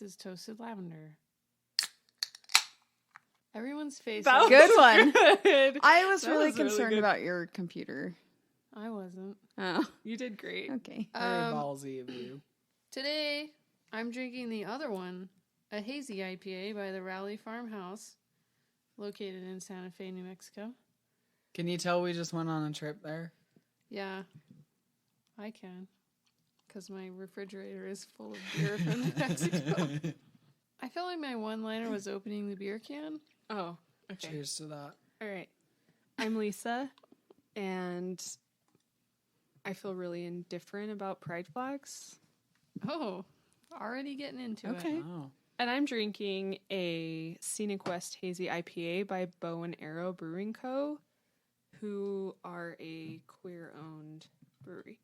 is toasted lavender. Everyone's face. Good one. Good. I was That really was really concerned good. about your computer. I wasn't. Oh, You did great. okay. Very ballsy of you. Today, I'm drinking the other one, a hazy IPA by the Raleigh Farmhouse, located in Santa Fe, New Mexico. Can you tell we just went on a trip there? Yeah, I can, because my refrigerator is full of beer from New Mexico. I felt like my one-liner was opening the beer can. Oh, okay. Cheers to that. All right. I'm Lisa, and I feel really indifferent about pride flags. Oh, already getting into it. Okay. Oh. And I'm drinking a Scenic West Hazy IPA by Bow and Arrow Brewing Co., who are a queer-owned brewery.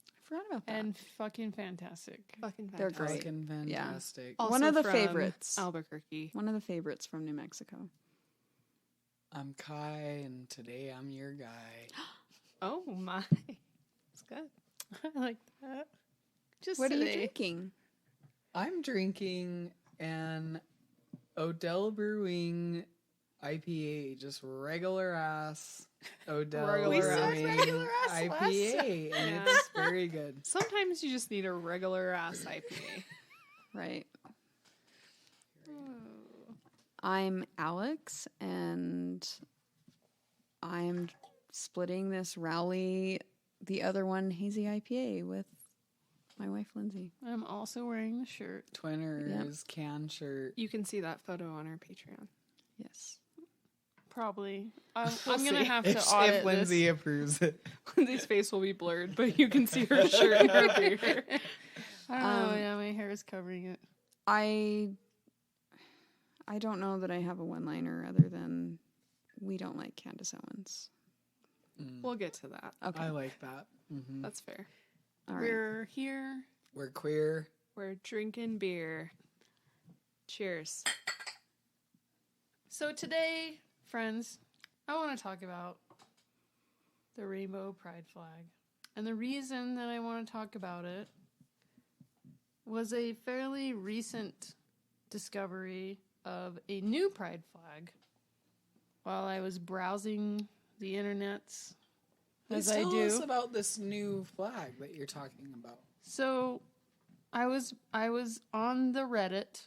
I forgot about that. And fucking fantastic. Fucking They're fantastic. great. Fucking fantastic. Also One of the from favorites. Albuquerque. One of the favorites from New Mexico. I'm Kai, and today I'm your guy. Oh my. It's good. I like that. Just What are you today. drinking? I'm drinking an Odell Brewing IPA, just regular ass Odell We said Brewing regular ass last IPA, and Yeah. it's very good. Sometimes you just need a regular ass IPA. Right. I'm Alyx, and I'm splitting this Rowley, the other one, Hazy IPA with my wife, Linsey. I'm also wearing the shirt. Twinners can shirt. You can see that photo on our Patreon. Yes. Probably. We'll I'm going to see. have to If audit Lindsay this. approves it. Lindsay's face will be blurred, but you can see her shirt and her beer. I don't know. Yeah, my hair is covering it. I don't know that I have a one-liner other than we don't like Candace Owens. We'll get to that. Okay. I like that. Mm-hmm. That's fair. All right. We're here. We're queer. We're drinking beer. Cheers. So today, friends, I want to talk about the rainbow pride flag. And the reason that I want to talk about it was a fairly recent discovery of a new pride flag while I was browsing the internets, as I Tell do. us about this new flag that you're talking about. So I was on the Reddit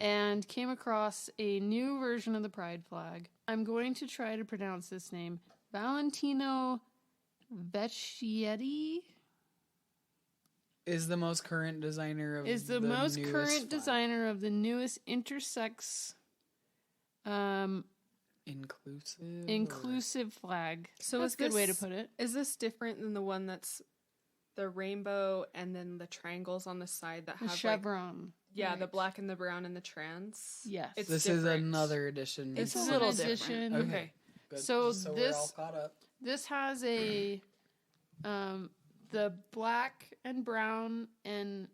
and came across a new version of the pride flag. I'm going to try to pronounce this name. Valentino Vecchietti Is the most current designer of is the most newest current flag. designer of the newest intersex inclusive flag. So That's is a good way to this- put it. Is this different than the one that's the rainbow and then the triangles on the side that The have chevron. the Right. black and the brown and the trans? Yes. It's This is different. another edition. This It's is a an little different. addition. Okay. Good. So Just we're this- all caught up. This has a the black and brown and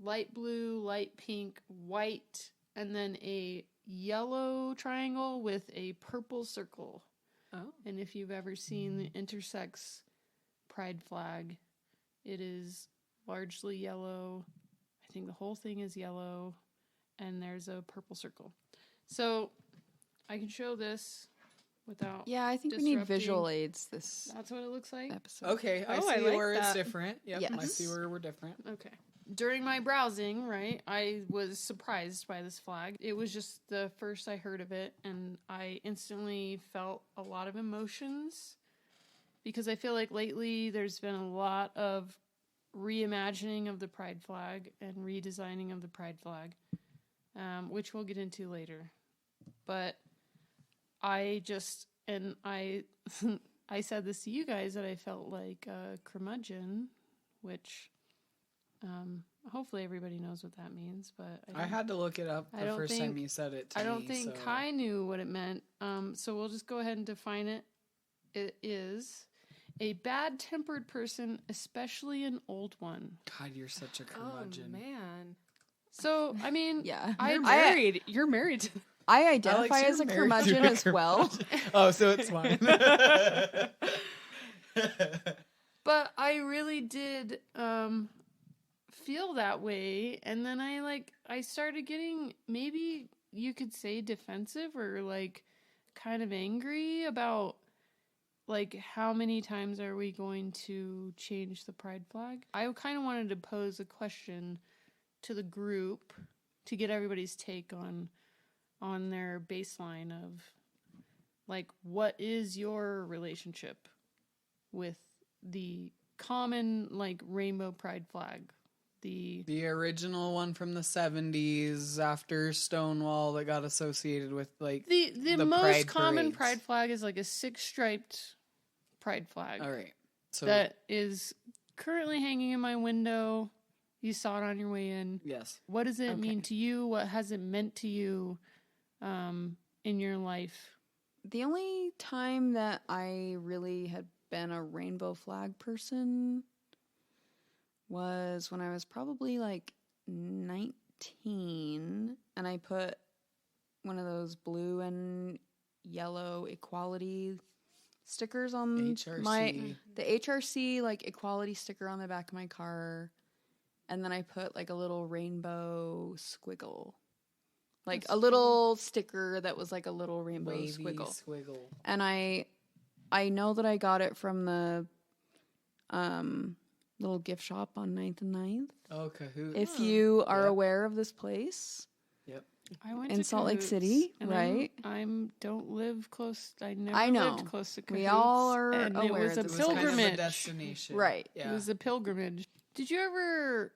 light blue, light pink, white, and then a yellow triangle with a purple circle. Oh. And if you've ever seen the intersex pride flag, it is largely yellow. I think the whole thing is yellow, and there's a purple circle. So I can show this without. Yeah, I think we need visual aids this That's what it looks like. episode. Okay, I Oh, see I like where it's that. different. Yep, I Yes. see where we're different. Okay. During my browsing, right, I was surprised by this flag. It was just the first I heard of it, and I instantly felt a lot of emotions because I feel like lately there's been a lot of reimagining of the pride flag and redesigning of the pride flag, which we'll get into later. But I just, and I said this to you guys that I felt like a curmudgeon, which hopefully everybody knows what that means, but I had to look it up I the don't first time think- you said it to I don't me, think so- Kai knew what it meant. So we'll just go ahead and define it. It is a bad-tempered person, especially an old one. God, you're such a Oh curmudgeon. man. So, I mean, Yeah. You're married. You're married to I Alex, identify you're as a married to curmudgeon a as well. curmudgeon. Oh, so it's fine. but I really did feel that way. And then I started getting, maybe you could say, defensive or like kind of angry about like how many times are we going to change the pride flag. I kind of wanted to pose a question to the group to get everybody's take on their baseline of like, what is your relationship with the common like rainbow pride flag? The original one from the 70s after Stonewall that got associated with like the most pride common parades. pride flag is like a 6-striped pride flag. All right. So that is currently hanging in my window. You saw it on your way in. yes. What does it Okay. mean to you? What has it meant to you in your life? The only time that I really had been a rainbow flag person was when I was probably like 19, and I put one of those blue and yellow equality stickers on HRC. the HRC like equality sticker on the back of my car, and then I put like a little rainbow squiggle. Like a little sticker that was like a little rainbow Wavy squiggle. And I know that I got it from the little gift shop on 9th and 9th. Oh, Kahoot. If you are Yep. aware of this place. Yep. I went In to Salt Lake Cahoots, City, and right? I'm don't live close. I never I know. lived close to Cahoots. We all are and it aware was a that It was this is kind of a pilgrimage. destination. Right. Yeah. It was a pilgrimage. Did you ever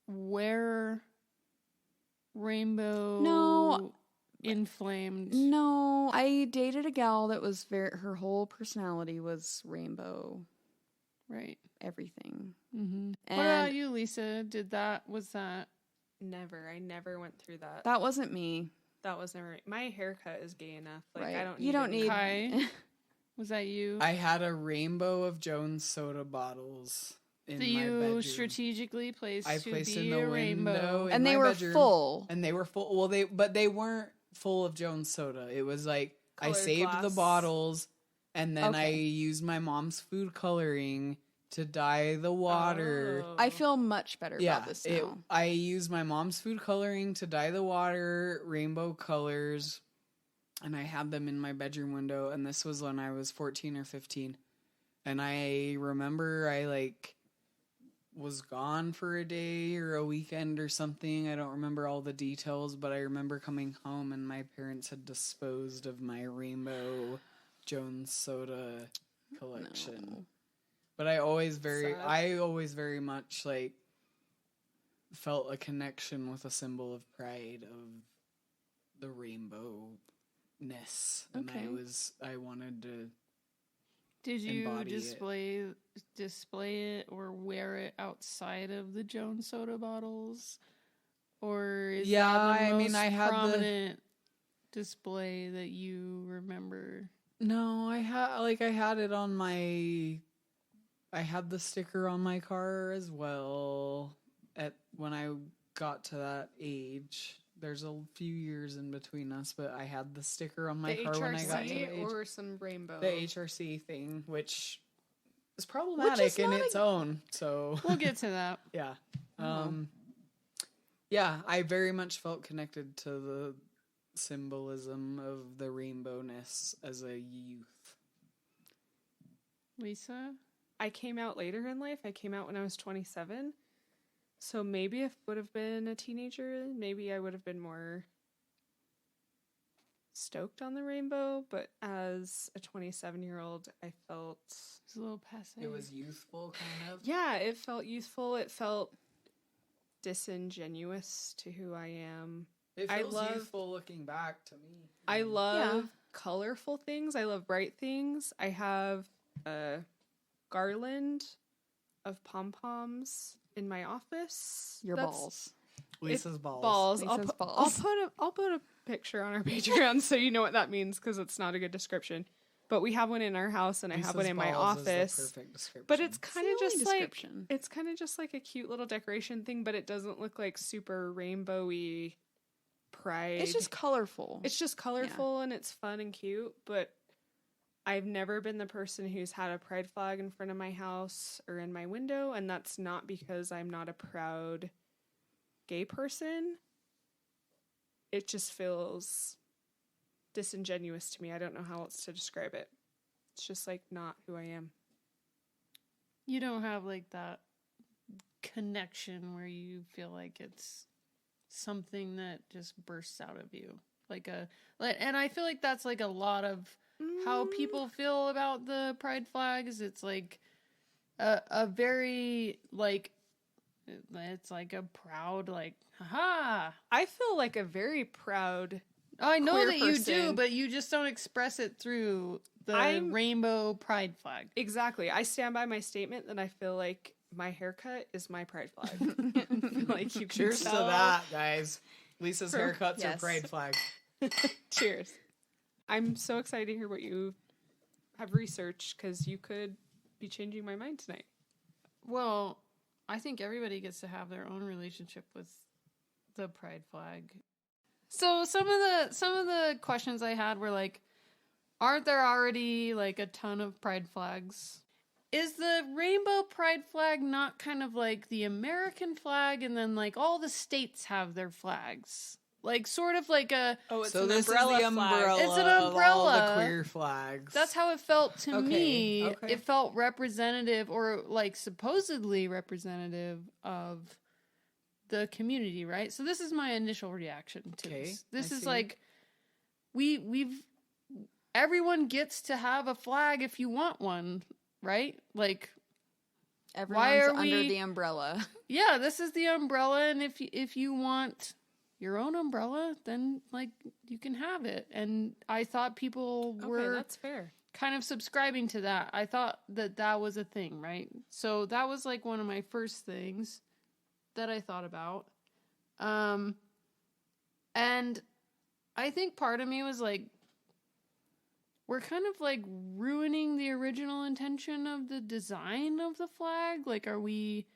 wear rainbow? No. Inflamed. No, I dated a gal that was her whole personality was rainbow Right. everything. Mm-hmm. And What about you, Lisa? Was that? Never. I never went through that. that wasn't me. That was never. My haircut is gay enough. Like Right. I don't. You don't any- need Kai? Was that you? I had a rainbow of Jones soda bottles in that my you bedroom. strategically placed I to placed be in the a rainbow. window in and they my were bedroom. full. And they were full. Well, they weren't full of Jones soda. It was like I Colored saved the glass. bottles, and then I Okay. used my mom's food coloring to dye the water. Oh. I feel much better about this now. I used my mom's food coloring to dye the water rainbow colors, and I had them in my bedroom window. And this was when I was 14 or 15, and I remember I like was gone for a day or a weekend or something. I don't remember all the details, but I remember coming home and my parents had disposed of my rainbow Jones soda collection. No. But I always Sad. very much like felt a connection with a symbol of pride of the rainbow ness. And Okay. I wanted to Did you embody it. display it or wear it outside of the Jones soda bottles? Or is Yeah, that the I mean, most I had the- prominent display that you remember? No, I had it on my I had the sticker on my car as well when I got to that age. There's a few years in between us, but I had the sticker on my the car when I got to that HRC age. or some rainbow. The HRC thing, which is problematic in not its own. So We'll get to that. yeah. Oh. Yeah, I very much felt connected to the symbolism of the rainbowness as a youth. Lisa? I came out later in life. I came out when I was 27. So maybe if I would have been a teenager, maybe I would have been more stoked on the rainbow. But as a 27-year-old, I felt, It's a little passe. It was youthful, kind of. yeah, it felt youthful. It felt disingenuous to who I am. It I feels love- youthful looking back to me. I love colorful things. I love bright things. I have a garland of pom-poms in my office. Your That's- balls. Lisa's balls. Balls. Lisa's I'll balls. put a picture on our Patreon so you know what that means because it's not a good description. But we have one in our house and I have one Lisa's in my balls is the office. perfect description. But it's It's kind the of only just like description. it's kind of just like a cute little decoration thing, but it doesn't look like super rainbowy pride. It's just colorful. It's just colorful and it's fun and cute, but I've never been the person who's had a pride flag in front of my house or in my window, and that's not because I'm not a proud gay person. It just feels disingenuous to me. I don't know how else to describe it. It's just like not who I am. You don't have like that connection where you feel like it's something that just bursts out of you. And I feel like that's like a lot of how people feel about the pride flags. It's like a very like, it's like a proud, like, haha. I feel like a very proud I know queer that you do, person. but you just don't express it through the rainbow pride flag. Exactly. I stand by my statement that I feel like my haircut is my pride flag. Like you can Cheers to tell. that, guys. Lisa's haircuts are Yes. pride flag. Cheers. I'm so excited to hear what you have researched because you could be changing my mind tonight. Well, I think everybody gets to have their own relationship with the pride flag. So some of the questions I had were like, aren't there already like a ton of pride flags? Is the rainbow pride flag not kind of like the American flag and then like all the states have their flags? Like sort of like a Oh, it's So an this umbrella is the umbrella. flag. It's an Of all umbrella. the queer flags. That's how it felt to Okay, me. okay. It felt representative or like supposedly representative of the community, right? So this is my initial reaction to Okay, this. This I is see. like everyone gets to have a flag if you want one, right? Like Everyone's are under we- the umbrella. yeah, this is the umbrella, and if you want your own umbrella, then like you can have it. And I thought people Okay, were that's fair. kind of subscribing to that. I thought that was a thing, right? So that was like one of my first things that I thought about. And I think part of me was like, we're kind of like ruining the original intention of the design of the flag. Like, are we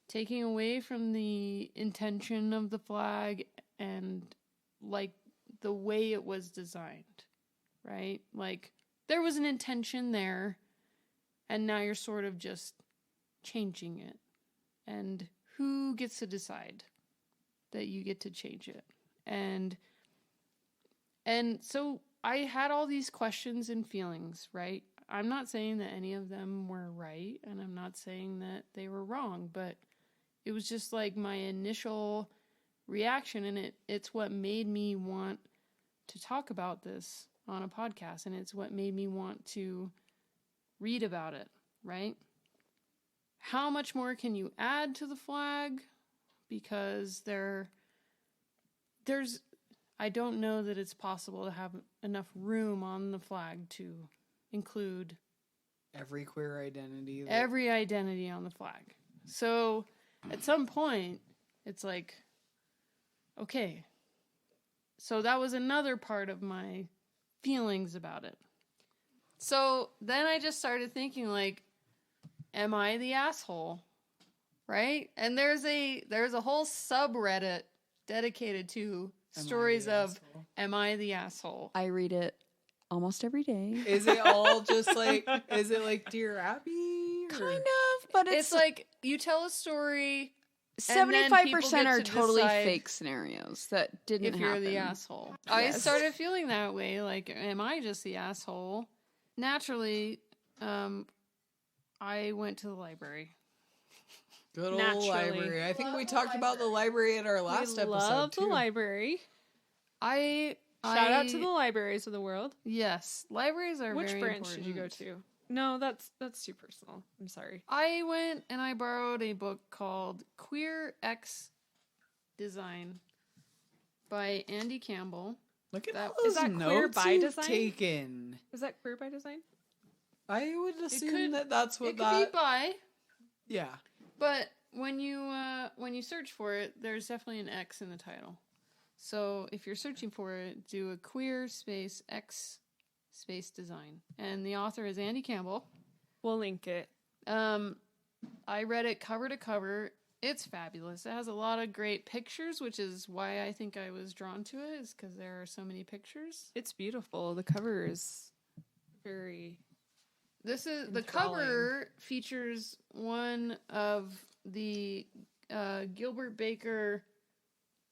taking away from the intention of the flag and like the way it was designed, right? Like, there was an intention there, and now you're sort of just changing it. And who gets to decide that you get to change it? And so I had all these questions and feelings, right? I'm not saying that any of them were right, and I'm not saying that they were wrong, but it was just like my initial reaction, and it's what made me want to talk about this on a podcast, and it's what made me want to read about it, right? How much more can you add to the flag? Because there's I don't know that it's possible to have enough room on the flag to include every queer identity. every identity on the flag. So at some point, it's like, okay. So that was another part of my feelings about it. So then I just started thinking, like, am I the asshole? Right? And there's a whole subreddit dedicated to stories of am I the asshole? I read it almost every day. Is it all just like, is it like Dear Abby? or- Kind of, but It's like you tell a story and then 75% people are get to totally decide fake scenarios that didn't if you're happen. the asshole. I Yes. started feeling that way, like, am I just the asshole? Naturally, I went to the library. Good old Naturally. library. I think we talked about the library in our last we episode love too. the library. Shout Shout out to the libraries of the world. Yes, libraries are Which very branch did you go important. to? No, that's too personal. I'm sorry. I went and I borrowed a book called Queer X Design by Andy Campbell. Look at That- all those is that queer notes by you've design? taken. Is that queer by design? I would assume could- that that's what It could that. be by, Yeah. but when you search for it, there's definitely an X in the title. So if you're searching for it, do a queer space X space design, and the author is Andy Campbell. We'll link it. I read it cover to cover. It's fabulous. It has a lot of great pictures, which is why I think I was drawn to it, is because there are so many pictures. It's beautiful. The cover is very. This is the enthralling. cover features one of the Gilbert Baker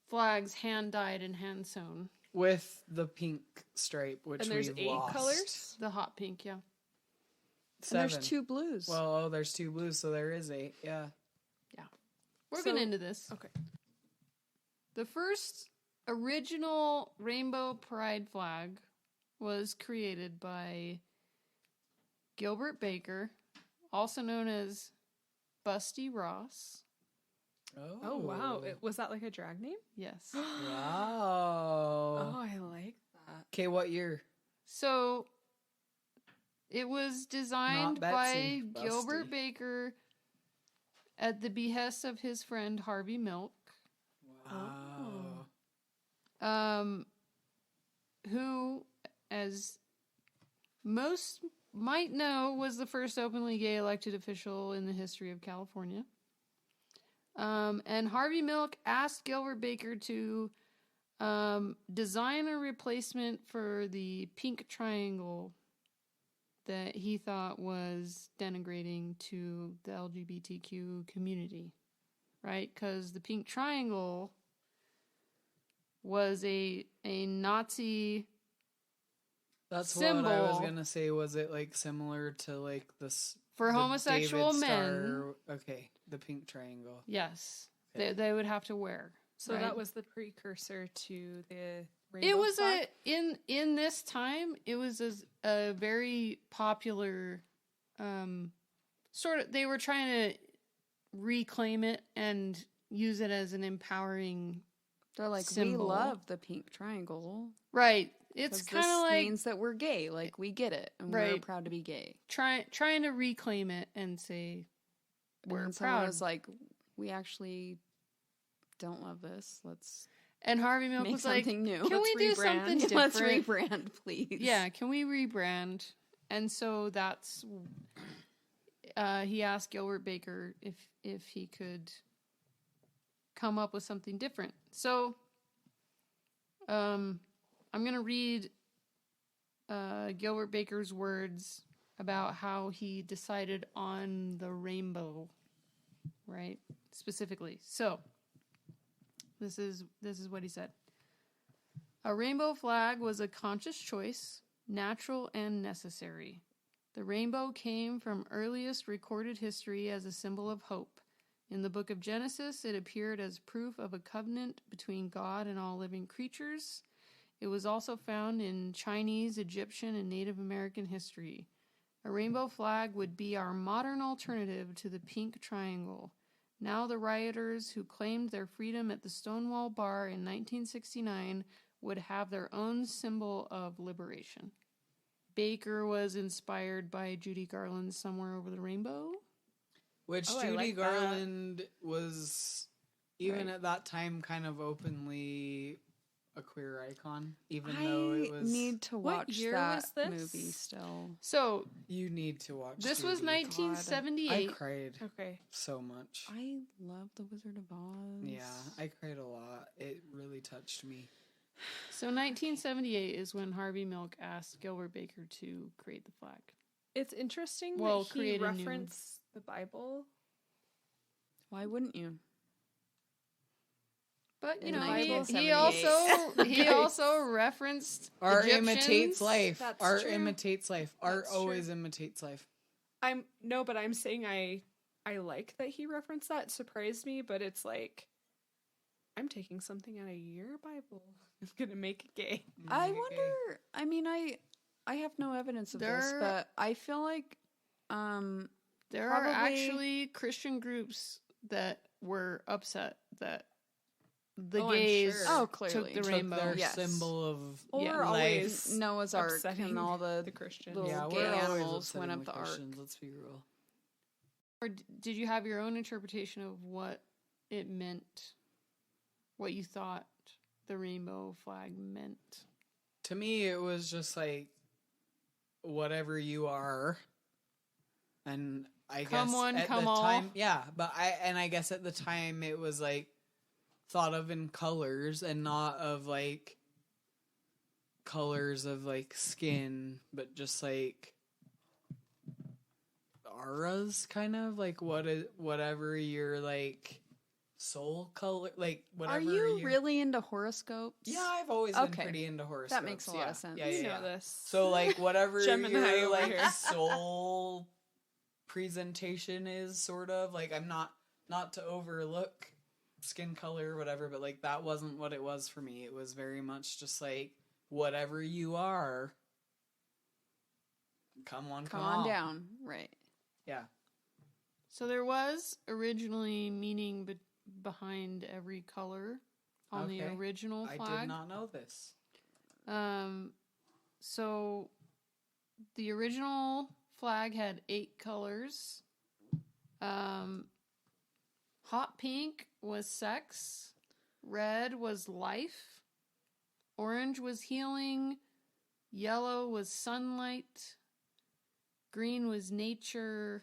flags hand dyed and hand sewn. With the pink stripe, which And there's we've 8 lost. colors. The hot pink, yeah. And 7. there's 2 blues. Well, there's 2 blues, so there is 8. Yeah. We're So- getting into this. Okay. The first original rainbow pride flag was created by Gilbert Baker, also known as Busty Ross. Oh wow! Was that like a drag name? Yes. Wow. Oh, I like that. Okay, what year? So it was designed Not by Betsy, Gilbert Busty. Baker at the behest of his friend Harvey Milk, Wow. who, as most might know, was the first openly gay elected official in the history of California. And Harvey Milk asked Gilbert Baker to design a replacement for the pink triangle that he thought was denigrating to the LGBTQ community, right? Because the pink triangle was a Nazi That's what I was symbol gonna say. Was it like similar to like this for the homosexual David men. Star- Okay, the pink triangle. Yes, Okay. they would have to wear. So right? that was the precursor to the. Rainbow It was flag? in this time. It was a very popular sort of. They were trying to reclaim it and use it as an empowering. They're like, symbol. we love the pink triangle. Right. It's 'Cause kind this of like means that we're gay. Like, we get it. And we're Right. proud to be gay. trying to reclaim it and say we're and someone proud. was like, we actually don't love this. Let's And Harvey Milk make was like, something new. "Can we do rebrand. something different? Let's rebrand, please. Yeah, can we rebrand?" And so that's he asked Gilbert Baker if he could come up with something different. So I'm going to read Gilbert Baker's words about how he decided on the rainbow, right? Specifically. So this is what he said. A rainbow flag was a conscious choice, natural and necessary. The rainbow came from earliest recorded history as a symbol of hope. In the book of Genesis, it appeared as proof of a covenant between God and all living creatures. It was also found in Chinese, Egyptian, and Native American history. A rainbow flag would be our modern alternative to the pink triangle. Now the rioters who claimed their freedom at the Stonewall Bar in 1969 would have their own symbol of liberation. Baker was inspired by Judy Garland's Somewhere Over the Rainbow. Which Oh, I Judy like that. Garland was, even Right. at that time, kind of openly a queer icon, even I though it was. need to What watch year that was this? movie still. So You need to watch. this was Judy. 1978. I cried Okay. so much. I love The Wizard of Oz. Yeah, I cried a lot. It really touched me. So 1978 is when Harvey Milk asked Gilbert Baker to create the flag. It's interesting Well, that he create a new- referenced the Bible. Why wouldn't you? But you In know, he 1978. also referenced Art Egyptians. imitates life. That's Art true. imitates life. Art That's true. always imitates life. But I'm saying I like that he referenced that. It surprised me, but it's like I'm taking something out of your Bible. It's gonna make it gay. I wonder. I mean, I have no evidence of this, There- but I feel like There Probably- are actually Christian groups that were upset that the Oh, I'm gays sure. Oh, took clearly. the Took rainbow. Their Yes. symbol of Or Yeah. always Noah's Ark upsetting and all the Christians. little yeah, gay we're always animals upsetting went up the ark. Christians, let's be real. Or did you have your own interpretation of what it meant? What you thought the rainbow flag meant? To me, it was just like whatever you are, and I Come guess one, at come the all. time, yeah. But I guess at the time it was like thought of in colors and not of like colors of like skin, but just like auras, kind of like whatever your like soul color, like whatever. Are you really into horoscopes? Yeah, I've always been pretty into horoscopes. That makes a lot of sense. You know this. So like whatever Gemini your over like here. soul presentation is, sort of like, I'm not to overlook skin color or whatever, but like that wasn't what it was for me. It was very much just like, whatever you are, come on down. Right. Yeah. So there was originally meaning behind every color on the Okay. original flag. I did not know this. So the original flag had 8 colors. Hot pink was sex. Red was life. Orange was healing. Yellow was sunlight. Green was nature.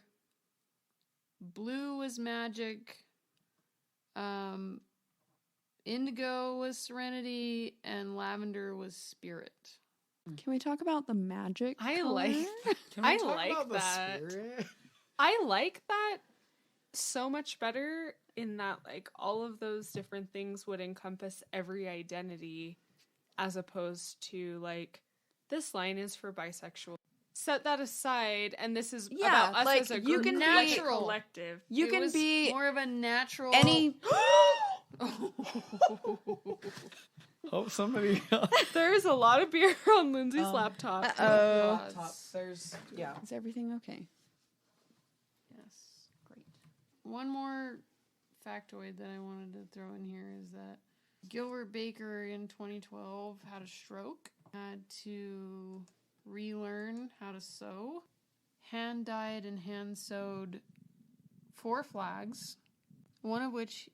Blue was magic. Indigo was serenity, and lavender was spirit. Can we talk about the magic? I color? like Can we I talk like about the that. spirit? I like that so much better in that, like, all of those different things would encompass every identity, as opposed to, like, this line is for bisexual. Set that aside, and this is Yeah, about us like, as a you group, can like, be- collective. You It can was be more of a natural. any. Oh, somebody. There's a lot of beer on Lindsay's laptop. Uh-oh. There's Is everything okay? Yes. Great. One more factoid that I wanted to throw in here is that Gilbert Baker in 2012 had a stroke, had to relearn how to sew, hand dyed and hand sewed 4 flags, one of which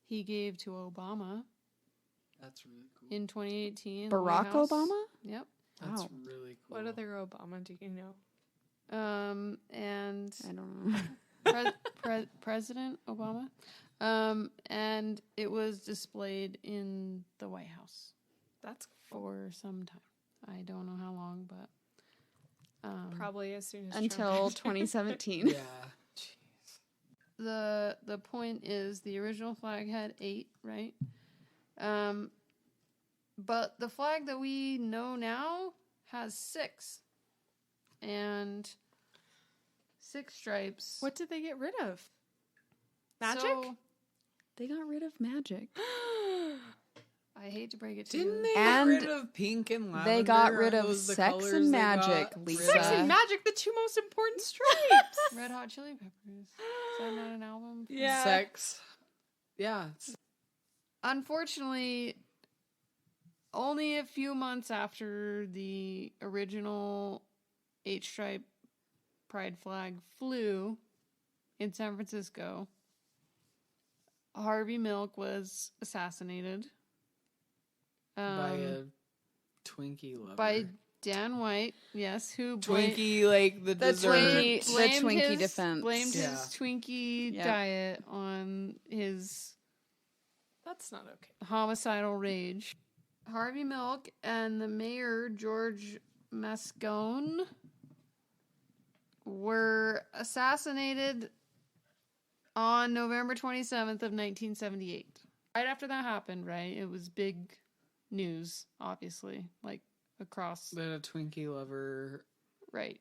he gave to Obama That's really cool. in 2018. the White Barack House. Obama? Yep. That's Wow. really cool. What other Obama do you know? And I don't know. President Obama. And it was displayed in the White House That's for some time. I don't know how long, but probably as soon as Until Trump 2017. Yeah. Jeez. the point is the original flag had 8, right? But the flag that we know now has 6. And 6 stripes. What did they get rid of? Magic? So, They got rid of magic. I hate to break it to Didn't you. they And get rid of pink and lavender? they got rid Aren't of those the sex colors and they magic, got Lisa. rid of? Sex and Magic, the 2 most important stripes. Red Hot Chili Peppers. Is that not an album? Yeah. Sex. Yeah. Unfortunately, only a few months after the original 8-stripe pride flag flew in San Francisco, Harvey Milk was assassinated. By a Twinkie lover. By Dan White, yes, who Twinkie, like the The dessert. Twinkie defense. blamed Yeah. his Twinkie Yeah. diet on his That's not okay. homicidal rage. Harvey Milk and the mayor, George Moscone, were assassinated on November 27th of 1978. Right after that happened, right? It was big news, obviously, like across, That a Twinkie lover right,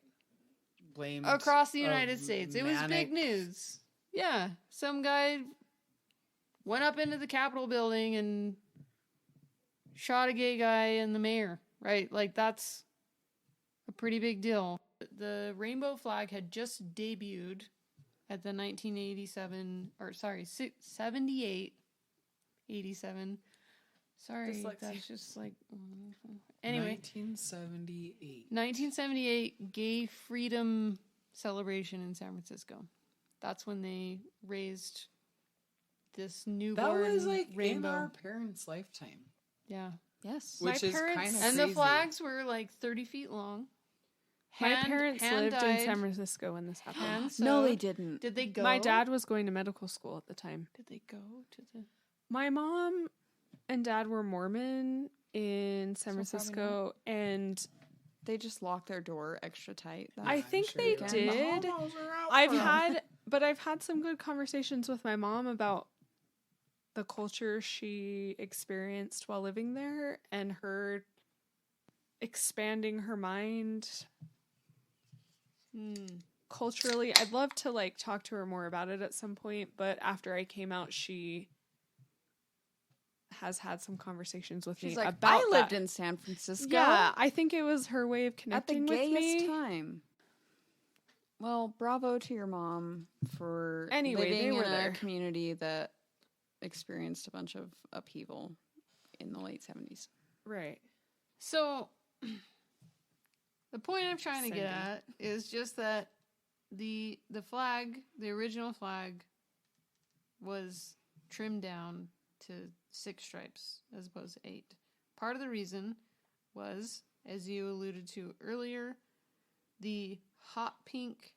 blamed across the a United States. It was big manic- news. Yeah, some guy went up into the Capitol building and shot a gay guy and the mayor, right? Like, that's a pretty big deal. The rainbow flag had just debuted at the 78, 87. Sorry, Dyslexia. that's just like... Anyway, 1978. 1978 Gay Freedom Celebration in San Francisco. That's when they raised this That newborn was like rainbow. in our parents' lifetime. Yeah. Yes. My Which is parents- kind of And crazy. the flags were like 30 feet long. My parents lived in hand-dyed, San Francisco when this happened. hand-sewed. No, they didn't. Did they go? My dad was going to medical school at the time. Did they go to the... My mom and dad were Mormon, in San So probably Francisco, and They just lock their door extra tight. I think they did. I've had some good conversations with my mom about the culture she experienced while living there and her expanding her mind culturally. I'd love to like talk to her more about it at some point, but after I came out, she has had some conversations with She's me like, about I lived that. in San Francisco. Yeah, I think it was her way of At the connecting with gayest me. time. Well, bravo to your mom for Anyway, they living were in there. a community that experienced a bunch of upheaval in the late 70s. Right. So, the point I'm trying to get Cindy. at is just that the flag, the original flag, was trimmed down to 6 stripes as opposed to 8. Part of the reason was, as you alluded to earlier, the hot pink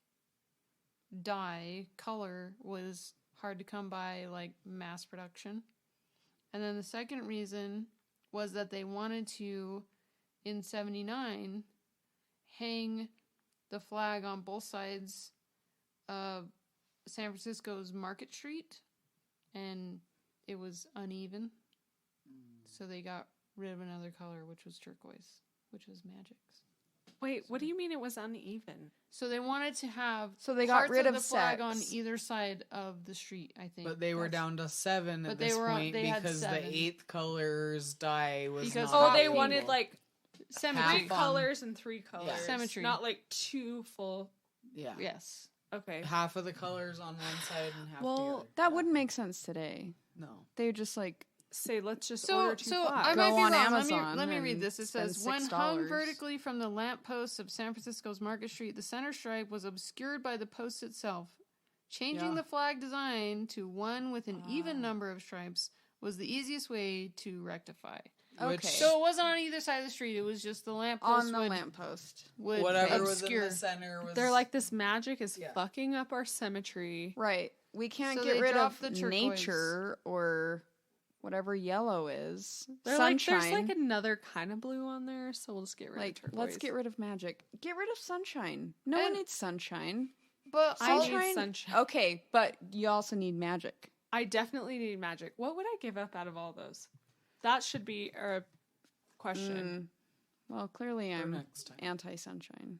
dye color was hard to come by, like mass production. And then the second reason was that they wanted to, in 79, hang the flag on both sides of San Francisco's Market Street, and it was uneven. So they got rid of another color, which was turquoise, which was Magic's. Wait, what do you mean it was uneven? So they wanted to have So they got parts rid of of the flag on sex. either side of the street, I think. But they were That's- down to 7 at But they this were on- point they had because 7. the 8th color's dye was Because not Oh, hot they pink. wanted like Symmetry. Half three on- colors and 3 colors. Yeah. Symmetry. Not like 2 full. Yeah. Yes. Okay. Half of the colors on one side and half the Well, other. that wouldn't make sense today. No. They just like Say, let's just So, order 2 so flags. I Go might be on wrong. Amazon Let me read and this. It spend says, when hung $6. vertically from the lampposts of San Francisco's Market Street, the center stripe was obscured by the post itself. Changing Yeah. the flag design to one with an even number of stripes was the easiest way to rectify. okay. So it wasn't on either side of the street. It was just the lamppost on the would, lamppost. would Whatever was in obscure. the center was. They're like, this magic is Yeah. fucking up our symmetry. Right. We can't So get they rid dropped of the turquoise. nature or whatever yellow is. They're like, Sunshine. there's like another kind of blue on there, so we'll just get rid of turquoise. let's get rid of magic. Get rid of sunshine. No And- one needs sunshine. But I all- need sunshine. Okay, but you also need magic. I definitely need magic. What would I give up out of all those? That should be a question. Well, clearly For I'm next time. anti-sunshine.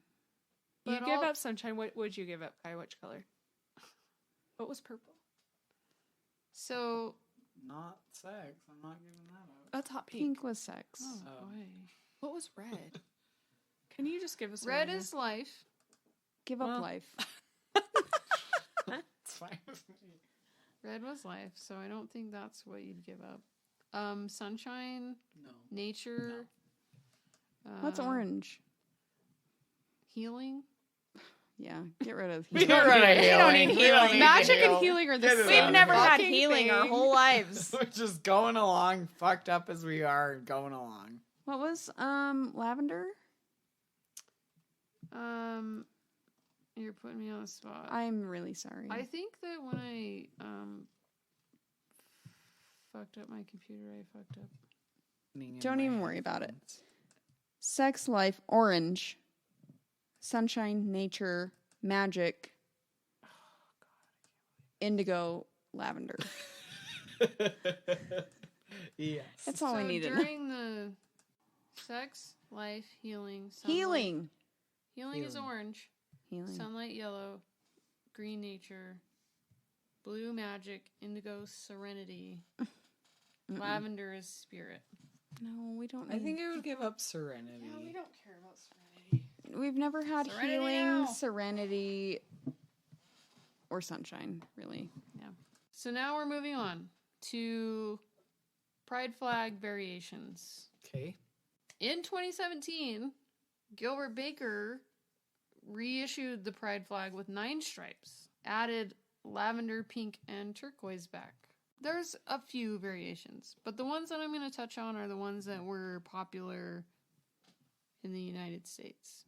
You But give all- up sunshine. What would you give up, Kai? Which color? What was purple? so Not sex. I'm not giving that up. That's hot pink. Pink was sex. oh, Oh. boy. What was red? Can you just give us a Red random? is life. Give up Well- life. It's fine with me. Red was life, so I don't think that's what you'd give up. Sunshine, No. nature. What's orange? Healing. Yeah, get rid of We healing. don't need We don't healing. need We don't healing. need Magic heal. and healing are the Get it same. out We've never had fucking healing our thing. whole lives. We're just going along, fucked up as we are, going along. What was lavender? You're putting me on the spot. I'm really sorry. I think that when I fucked up my computer, I fucked up. Don't even worry about it. Sex, life, orange. Sunshine, nature, magic. Indigo, lavender. Yes. That's all we So needed. during the sex, life, healing, sunlight. Healing. Healing is Healing. orange. Healing. Sunlight, yellow. Green, nature. Blue, magic. Indigo, serenity. Lavender is spirit. No, we don't. I Need- think I would give up serenity. don't care about serenity. we've never had Serenity healing, now. serenity, or sunshine. Really. So now we're moving on to pride flag variations. Okay. In 2017, Gilbert Baker reissued the pride flag with 9 stripes, added lavender, pink, and turquoise back. There's a few variations, but the ones that I'm going to touch on are the ones that were popular in the United States.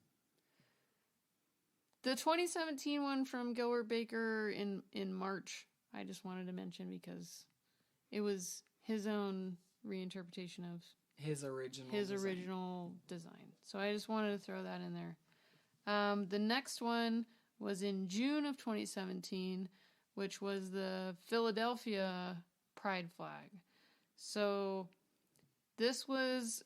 The 2017 one from Gilbert Baker in March, I just wanted to mention because it was his own reinterpretation of his original design. So I just wanted to throw that in there. The next one was in June of 2017, which was the Philadelphia Pride flag. So this was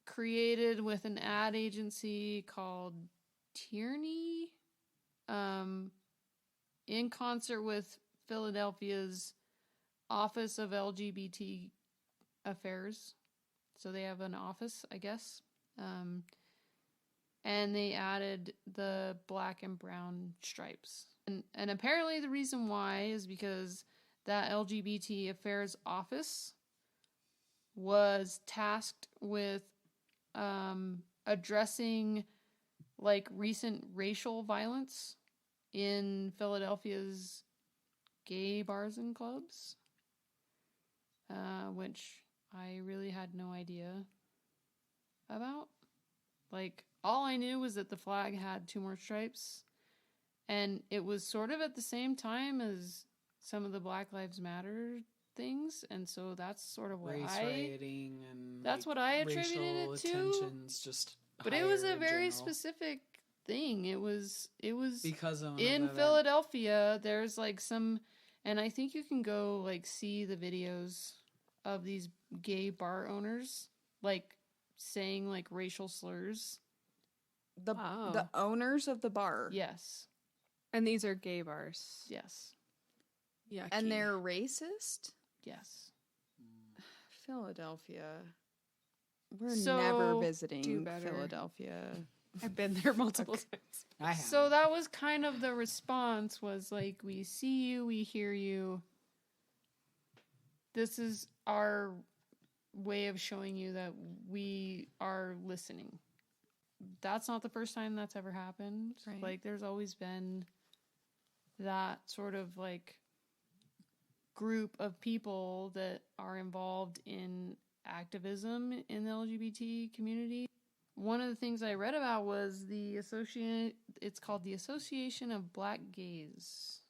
created with an ad agency called Tierney, in concert with Philadelphia's Office of LGBT Affairs. So they have an office, I guess. And they added the black and brown stripes. And apparently the reason why is because that LGBT Affairs office was tasked with addressing like recent racial violence in Philadelphia's gay bars and clubs, which I really had no idea about. Like, all I knew was that the flag had 2 more stripes, and it was sort of at the same time as some of the Black Lives Matter things, and so that's sort of what rioting and that's what I attributed it to. Just but it was a very specific thing. It was because of in Philadelphia. There's like some, and I think you can go like see the videos of these gay bar owners like saying like racial slurs. The owners of the bar. Yes. And these are gay bars. Yes. Yeah. And they're racist? Yes. Philadelphia. We're So, never do visiting better. Philadelphia. I've been there multiple times. I have. So that was kind of the response, was like, we see you, we hear you. This is our way of showing you that we are listening. That's not the first time that's ever happened. Right. Like, there's always been that sort of like group of people that are involved in activism in the LGBT community. One of the things I read about was it's called the Association of Black Gays.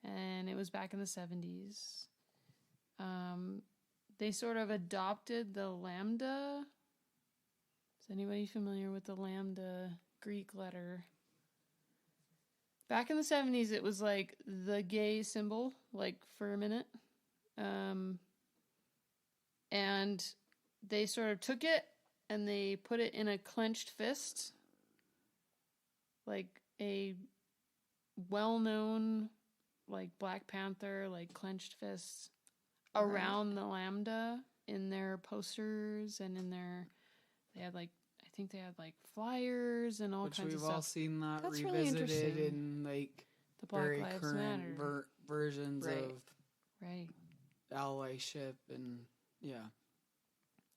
And it was back in the 70s. They sort of adopted the lambda. Is anybody familiar with the lambda Greek letter? Back in the 70s, it was like the gay symbol, like for a minute. And they sort of took it and they put it in a clenched fist. Like a well-known, like Black Panther, like clenched fists around the lambda in their posters and in their, they had like, I think they had like flyers and all kinds of stuff. Which we've all seen that That's really revisited interesting. in like The Black very Lives current Matter. versions Right. of Right. allyship and yeah.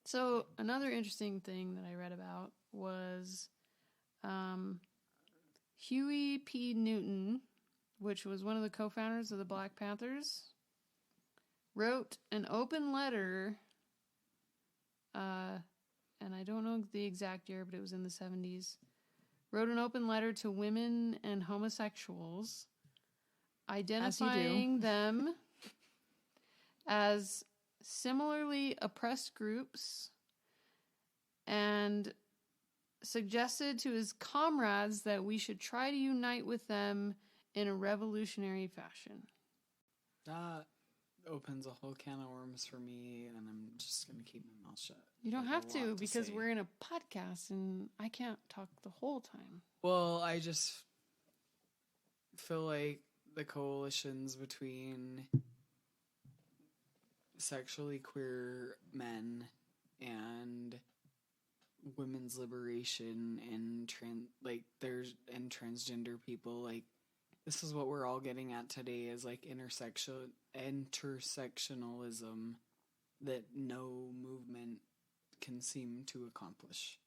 So another interesting thing that I read about was Huey P. Newton, which was one of the co-founders of the Black Panthers, wrote an open letter, and I don't know the exact year, but it was in the 70s, wrote an open letter to women and homosexuals, identifying them as similarly oppressed groups, and suggested to his comrades that we should try to unite with them in a revolutionary fashion. That opens a whole can of worms for me, and I'm just going to keep my mouth shut. You don't I have a lot to, because say. we're in a podcast and I can't talk the whole time. Well, I just feel like the coalitions between sexually queer men and women's liberation and transgender people, like, this is what we're all getting at today, is like intersectionalism that no movement can seem to accomplish.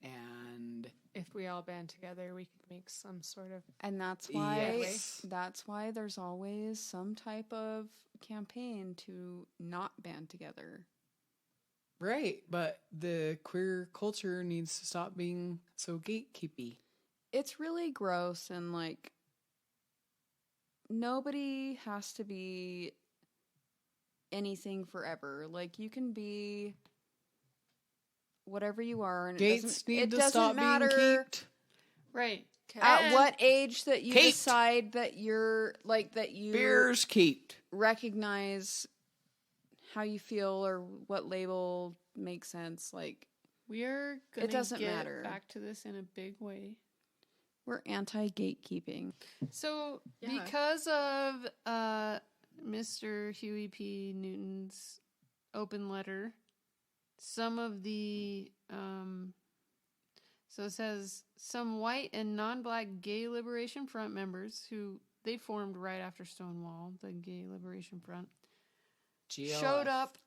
And If we all band together, we could make some sort of. And that's why Yes. that's why there's always some type of campaign to not band together. right, but the queer culture needs to stop being so gatekeepy. It's really gross, and like nobody has to be anything forever. Like, you can be whatever you are, and Gates need it to doesn't stop matter being kept. Right. at And- what age that you Kate. decide that you're like that you Beers kept. recognize how you feel or what label makes sense. Like, We are going It to doesn't get matter. back to this in a big way. we're anti-gatekeeping. So, Yeah. because of Mr. Huey P. Newton's open letter, some of the so it says some white and non-black Gay Liberation Front members who they formed right after Stonewall, the Gay Liberation Front, showed up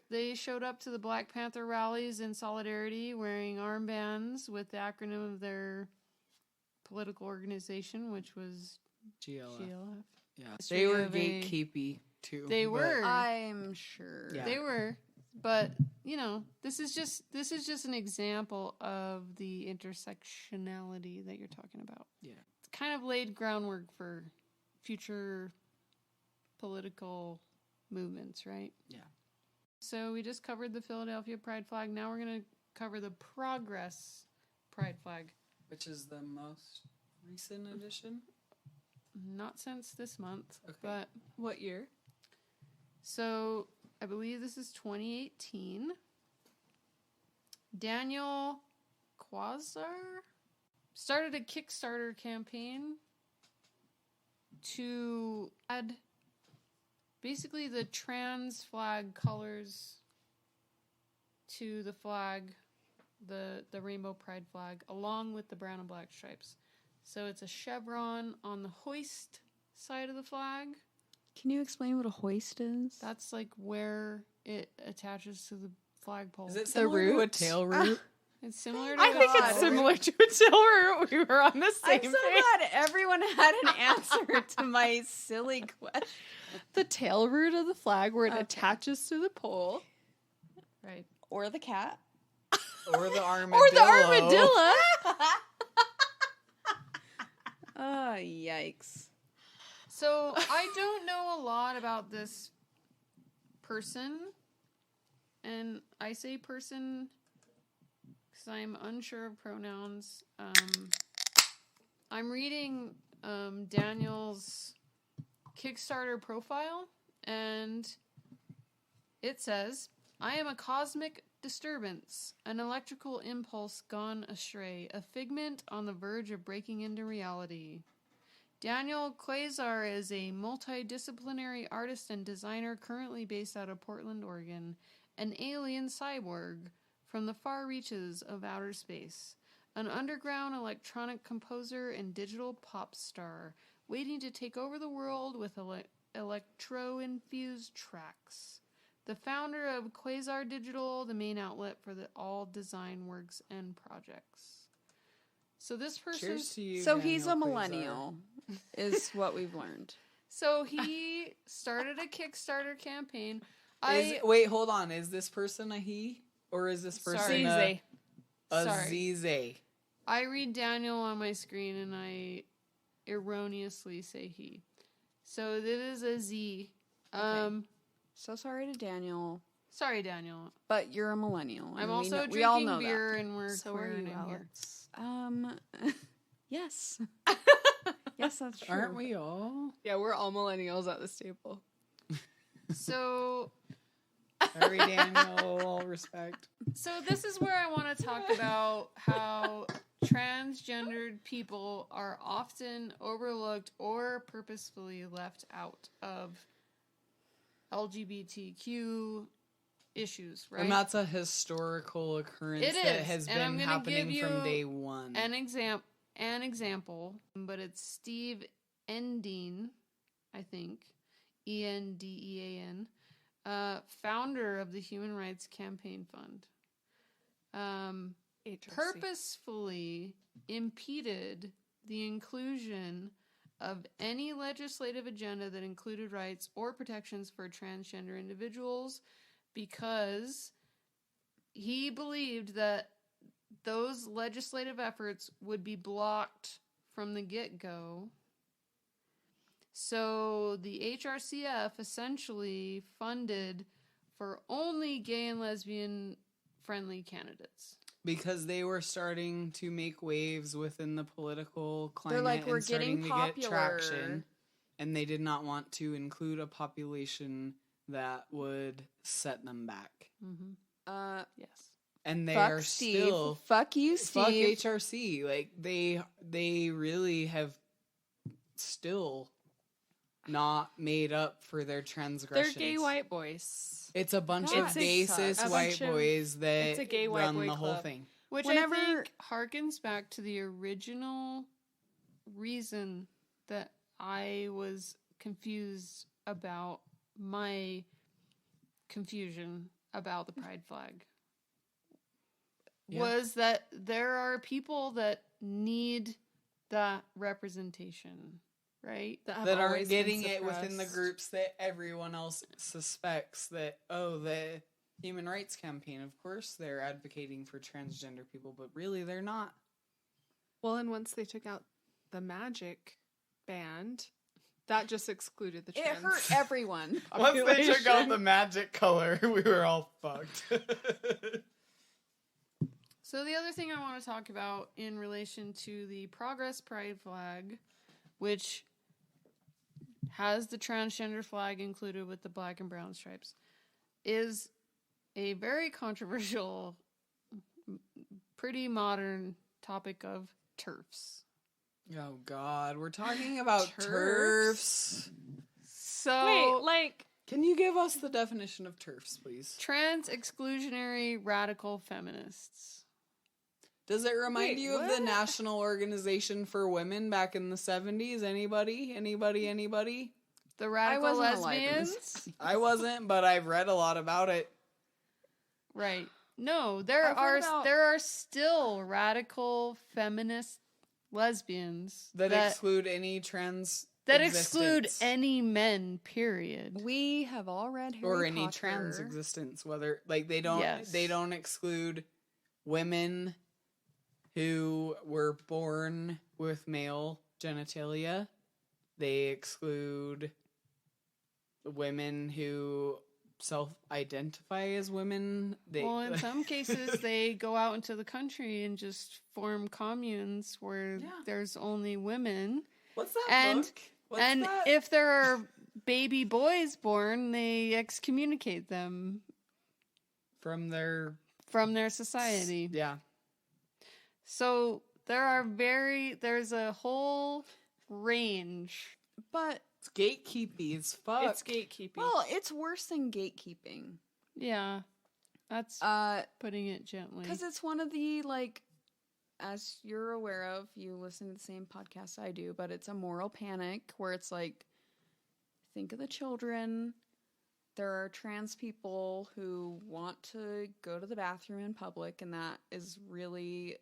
they showed up to the Black Panther rallies in solidarity wearing armbands with the acronym of their political organization, which was GLF. GLF. Yeah, History they were of a- gatekeepy too. They but- were. I'm sure. Yeah. They were, but this is just an example of the intersectionality that you're talking about. Yeah. It's kind of laid groundwork for future political movements, right? Yeah. So we just covered the Philadelphia Pride flag. Now we're going to cover the Progress Pride flag. Which is the most recent edition? Not since this month, Okay. but What year? so I believe this is 2018. Daniel Quasar started a Kickstarter campaign to add basically the trans flag colors to the flag, the Rainbow Pride flag, along with the brown and black stripes. So it's a chevron on the hoist side of the flag. Can you explain what a hoist is? That's like where it attaches to the flagpole. Is it similar to a root? tail root? It's similar to I think God. it's similar to a silver. We were on the same I'm so page. glad everyone had an answer to my silly question. The tail root of the flag where it Okay. attaches to the pole. right. Or the cat. Or the armadillo? Or the armadillo. Oh, yikes. So I don't know a lot about this person, and I say person because I'm unsure of pronouns. I'm reading Daniel's Kickstarter profile, and it says, "I am a cosmic disturbance, an electrical impulse gone astray, a figment on the verge of breaking into reality. Daniel Quasar is a multidisciplinary artist and designer currently based out of Portland, Oregon, an alien cyborg from the far reaches of outer space, an underground electronic composer and digital pop star, waiting to take over the world with electro-infused tracks. The founder of Quasar Digital, the main outlet for all design works and projects." So this person... Cheers to you, So he's a Daniel Quasar. millennial, is what we've learned. So he started a Kickstarter campaign. Wait, hold on. Is this person a he? Or is this person Sorry. Easy. a Sorry. Zize? I read Daniel on my screen and I erroneously say he. So this is a Z. Okay. So sorry to Daniel, Sorry, Daniel. but you're a millennial. I'm and also we all drinking know beer and we're So are queering you, in here. Alex. Yes. Yes, that's true. Aren't we all? Yeah, we're all millennials at this table. So Sorry, Daniel. All respect. this is where I want to talk about how transgendered people are often overlooked or purposefully left out of LGBTQ issues, right? And that's a historical occurrence It that is, has and I'm been gonna give happening you from day one. An example, but it's Steve Endine, I think, Endean, founder of the Human Rights Campaign Fund, purposefully impeded the inclusion of any legislative agenda that included rights or protections for transgender individuals because he believed that those legislative efforts would be blocked from the get-go. So the HRCF essentially funded for only gay and lesbian friendly candidates. Because they were starting to make waves within the political climate. They're like, we're and starting getting to get popular. traction, and they did not want to include a population that would set them back. Mm-hmm. Yes. And they Fuck are Steve. still Fuck you, fuck Steve. HRC. Like they really have still not made up for their transgressions. They're gay white boys. It's a bunch That of gay sucks. cis A white bunch of- boys that it's a gay white run boy the whole club. thing. Which Whenever- I think harkens back to the original reason that I was confused about my confusion about the pride flag. Yeah. Was that there are people that need that representation, right? That, have That aren't always been getting it within the suppressed. groups that everyone else suspects that, oh, the Human Rights Campaign, of course, they're advocating for transgender people, but really they're not. Well, and once they took out the magic band, that just excluded the It trans. hurt everyone. Once they took out population. the magic color, we were all fucked. So the other thing I want to talk about in relation to the Progress Pride flag, which has the transgender flag included with the black and brown stripes, is a very controversial, pretty modern topic of TERFs. Oh, God. We're talking about TERFs? TERFs. So, Wait, like, Can you give us the definition of TERFs, please? trans exclusionary radical feminists. Does it remind Wait, you of the what? National Organization for Women back in the 70s? Anybody? The radical wasn't alive in this. lesbians? I wasn't, but I've read a lot about it. Right. No, there I've heard are about- there are still radical feminist lesbians That exclude any trans that exclude existence. any men, period. We have all read Harry or any Potter. trans existence, whether like they don't Yes. exclude women who were born with male genitalia. They exclude women who self-identify as women. Well, in some cases, they go out into the country and just form communes where Yeah. there's only women. What's that And- book? What's and that? if there are baby boys born, they excommunicate them From their from their society. yeah. So there's a whole range. But, It's gatekeepy as fuck. it's gatekeeping. well, it's worse than gatekeeping. Yeah, that's Because putting it gently. it's one of the, like, as you're aware of, you listen to the same podcast I do, but it's a moral panic where it's like, think of the children. There are trans people who want to go to the bathroom in public, and that is really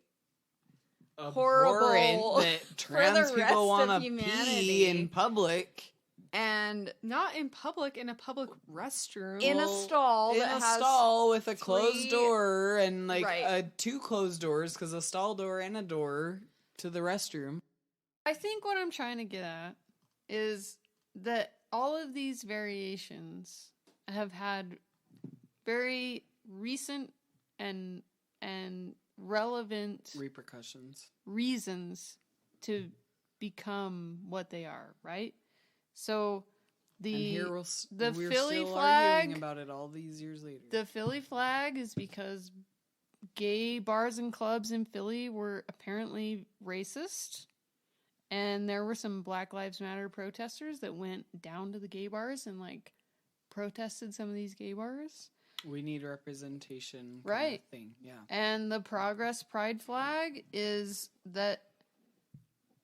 horrible Abhorrent that for trans the rest people of want to humanity. pee in public. and Not in public, in a public restroom. in a Well, stall in that a has stall with a closed three- door and like Right. two closed doors because a stall door and a door to the restroom. I think what I'm trying to get at is that all of these variations have had very recent and relevant Repercussions. reasons to become what they are, right? So And here the we're Philly still flag- arguing about it all these years later. the Philly flag is because gay bars and clubs in Philly were apparently racist. And there were some Black Lives Matter protesters that went down to the gay bars and like protested some of these gay bars. We need representation, kind Right. of thing. Yeah. And the Progress Pride flag is that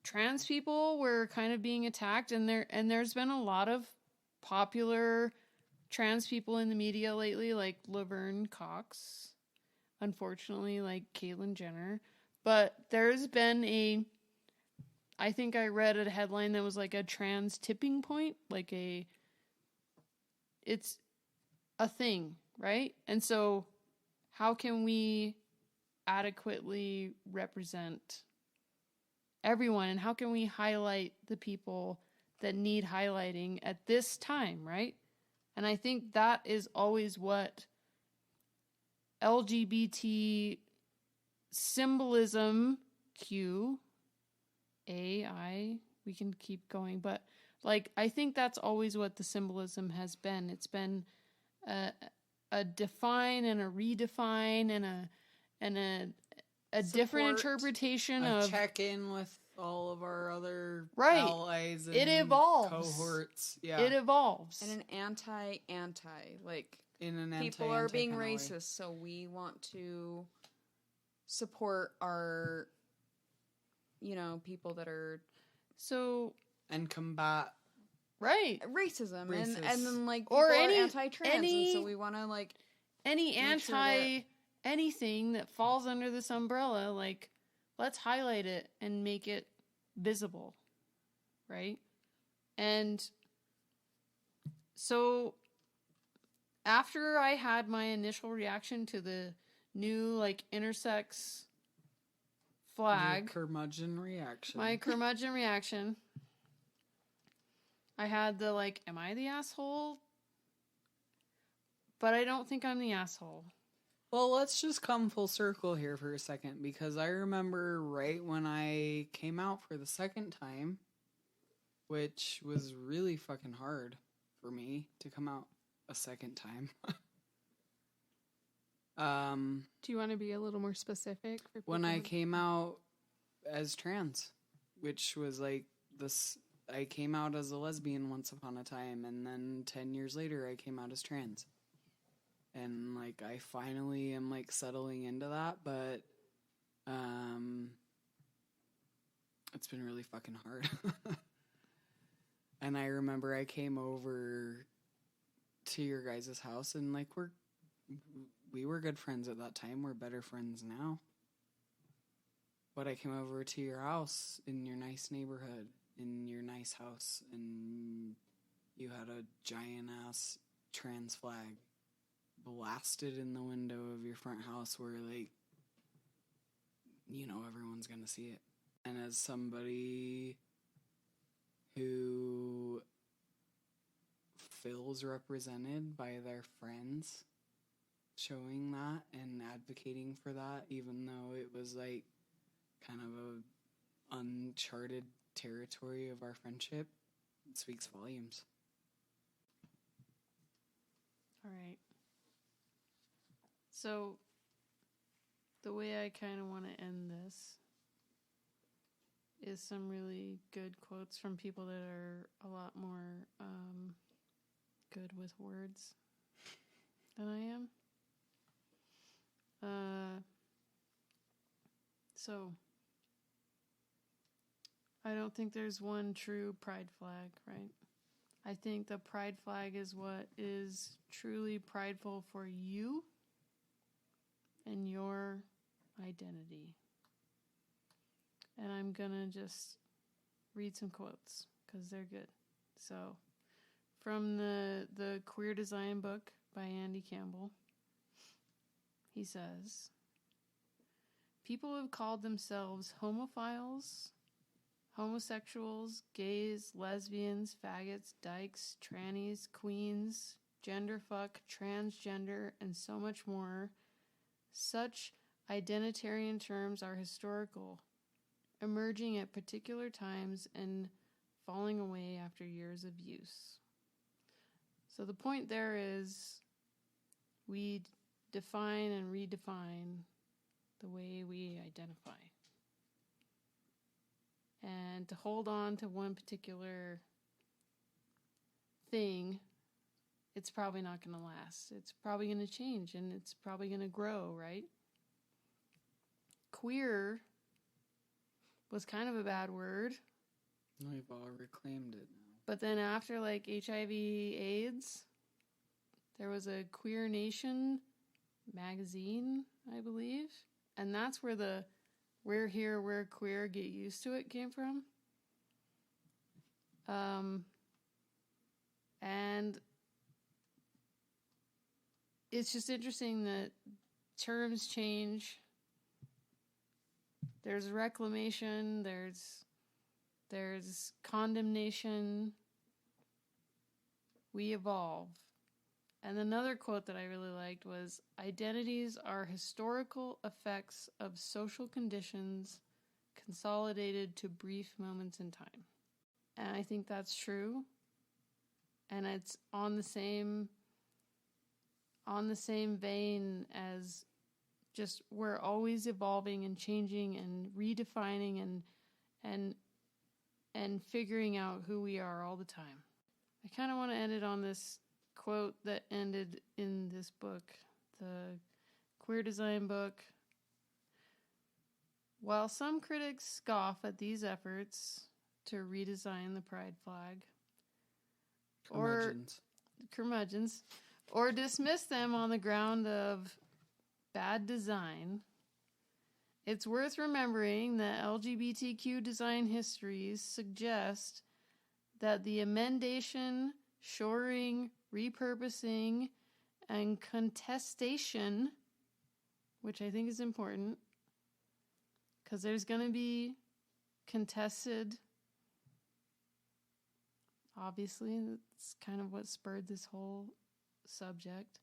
trans people were kind of being attacked, and there's been a lot of popular trans people in the media lately, like Laverne Cox, unfortunately, like Caitlyn Jenner. But there's been I think I read a headline that was like a trans tipping point, it's a thing, right? And so how can we adequately represent everyone, and how can we highlight the people that need highlighting at this time, right? And I think that is always what LGBT symbolism, Q, A, I, we can keep going, but like, I think that's always what the symbolism has been. It's been a define and a redefine and a different Support, interpretation a of check in with all of our other Right. allies and It evolves. cohorts. Yeah. It evolves. And an anti, like, in an people are being anti-kind of way. racist, so we want to support our, people that are So And combat. right. racism, Racist. and then like Or people any- are anti-trans, any- and so we want to like Any Make sure anti anything that falls under this umbrella, like, let's highlight it and make it visible. Right? And so after I had my initial reaction to the new, like, intersex flag, Your curmudgeon reaction. my curmudgeon reaction, I had the, like, am I the asshole? But I don't think I'm the asshole. Well, let's just come full circle here for a second, because I remember right when I came out for the second time, which was really fucking hard for me to come out a second time. Do you want to be a little more specific? For When people I who- came out as trans, which was like this, I came out as a lesbian once upon a time, and then 10 years later I came out as trans. And like I finally am like settling into that, but it's been really fucking hard. And I remember I came over to your guys' house, and like we were good friends at that time. We're better friends now. But I came over to your house in your nice neighborhood, in your nice house, and you had a giant ass trans flag blasted in the window of your front house where, like, everyone's gonna see it. And as somebody who feels represented by their friends showing that and advocating for that, even though it was like kind of a uncharted territory of our friendship, it speaks volumes. All right. So, the way I kind of want to end this is some really good quotes from people that are a lot more good with words than I am. So, I don't think there's one true pride flag, right? I think the pride flag is what is truly prideful for you and your identity. And I'm gonna just read some quotes because they're good. So, from the Queer Design book by Andy Campbell, he says, people have called themselves homophiles, homosexuals, gays, lesbians, faggots, dykes, trannies, queens, genderfuck, transgender, and so much more. Such identitarian terms are historical, emerging at particular times and falling away after years of use. So the point there is we define and redefine the way we identify. And to hold on to one particular thing, it's probably not going to last. It's probably going to change, and it's probably going to grow, right? Queer was kind of a bad word. We've all reclaimed it now. But then after, like, HIV AIDS, there was a Queer Nation magazine, I believe. And that's where the "we're here, we're queer, get used to it" came from. And it's just interesting that terms change. There's reclamation, there's condemnation. We evolve. And another quote that I really liked was, identities are historical effects of social conditions consolidated to brief moments in time. And I think that's true. And it's on the same vein as just we're always evolving and changing and redefining and figuring out who we are all the time. I kind of want to end it on this quote that ended in this book, the Queer Design book. While some critics scoff at these efforts to redesign the pride flag, curmudgeons, or dismiss them on the ground of bad design, it's worth remembering that LGBTQ design histories suggest that the amendation, shoring, repurposing, and contestation, which I think is important, because there's going to be contested, obviously, that's kind of what spurred this whole subject.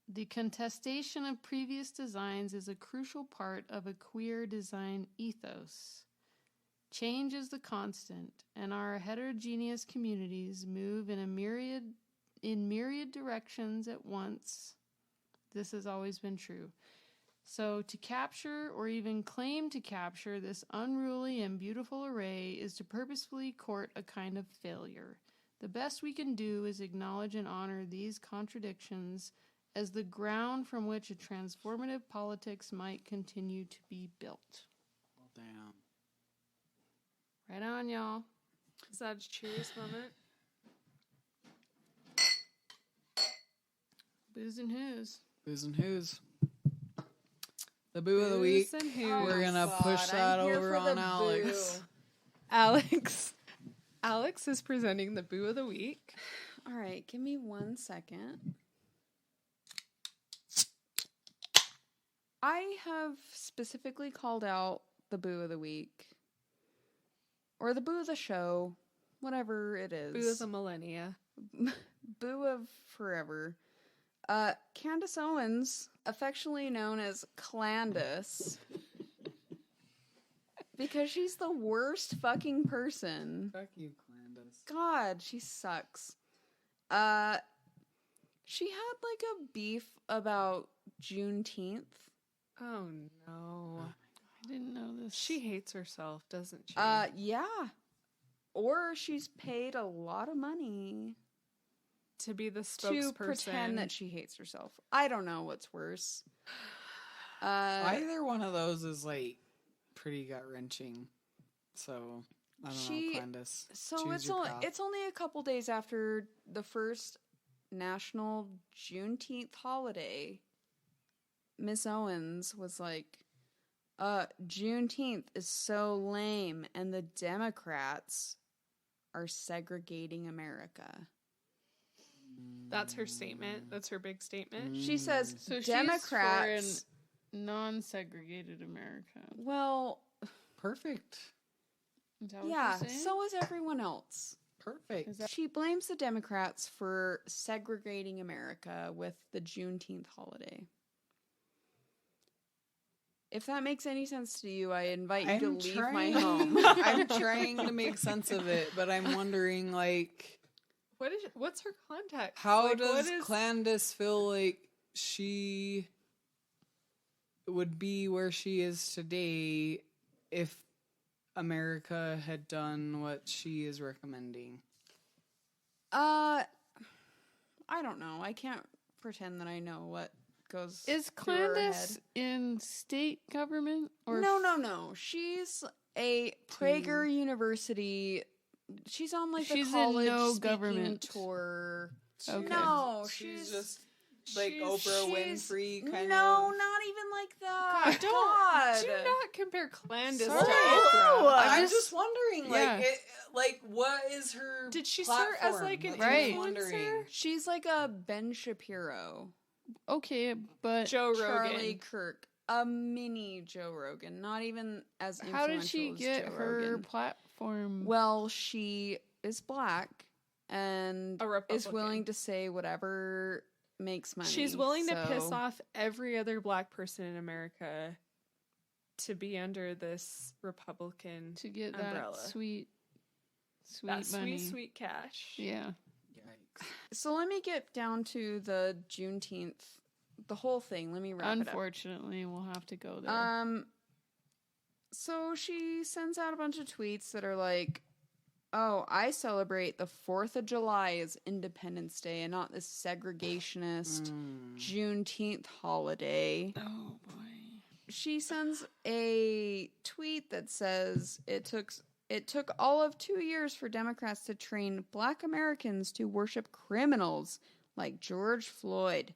The contestation of previous designs is a crucial part of a queer design ethos. Change is the constant, and our heterogeneous communities move in myriad directions at once. This has always been true. So to capture or even claim to capture this unruly and beautiful array is to purposefully court a kind of failure. The best we can do is acknowledge and honor these contradictions as the ground from which a transformative politics might continue to be built. Well, damn. Right on, y'all. Is that a cheers moment? Booze and who's. Booze and who's. The boo of the week. Booze and who's. We're going to push that over on Alyx. Alyx is presenting the boo of the week. All right, give me 1 second. I have specifically called out the boo of the week. Or the boo of the show. Whatever it is. Boo of the millennia. Boo of forever. Candace Owens, affectionately known as Clandis. Because she's the worst fucking person. Fuck you, Clandis. God, she sucks. She had like a beef about Juneteenth. Oh no. I didn't know this. She hates herself, doesn't she? Yeah. Or she's paid a lot of money to be the to spokesperson. pretend that she hates herself. I don't know what's worse. Either one of those is like pretty gut-wrenching. So, I don't know, Clandis. So it's only a couple days after the first national Juneteenth holiday. Miss Owens was like, Juneteenth is so lame and the Democrats are segregating America. That's her statement. That's her big statement. She says so Democrats she's for a non-segregated America. Well, perfect. Is that what yeah, you're saying? so is everyone else. Perfect. She blames the Democrats for segregating America with the Juneteenth holiday. If that makes any sense to you, I invite you to leave my home. I'm trying to make sense of it, but I'm wondering, like... What's her context? How does Clandis feel like she would be where she is today if America had done what she is recommending? I don't know. I can't pretend that I know what goes Is through her head. Clandis in state government? Or No. She's a Prager University. She's on like the She's in college no speaking government. tour. Okay. No, She's just like Oprah Winfrey kind of. No, not even like that. God, do not compare Clandis to Sorry. Oprah. I'm just wondering, Yeah. what is her? Did she start as like an Right. influencer? She's like a Ben Shapiro, Okay, but Joe Rogan. Charlie Kirk, a mini Joe Rogan, not even as influential how did she as get Joe her Rogan. platform? Well, she is black and A is Republican. willing to say whatever makes money. She's willing to piss so- off every other black person in America to be under this Republican To get umbrella. that sweet that money. sweet cash. Yeah. Yikes. So let me get down to the Juneteenth, the whole thing. Let me wrap it up. Unfortunately, we'll have to go there. So she sends out a bunch of tweets that are like, "Oh, I celebrate the 4th of July as Independence Day and not this segregationist Juneteenth holiday." Oh boy. She sends a tweet that says it took all of 2 years for Democrats to train Black Americans to worship criminals like George Floyd.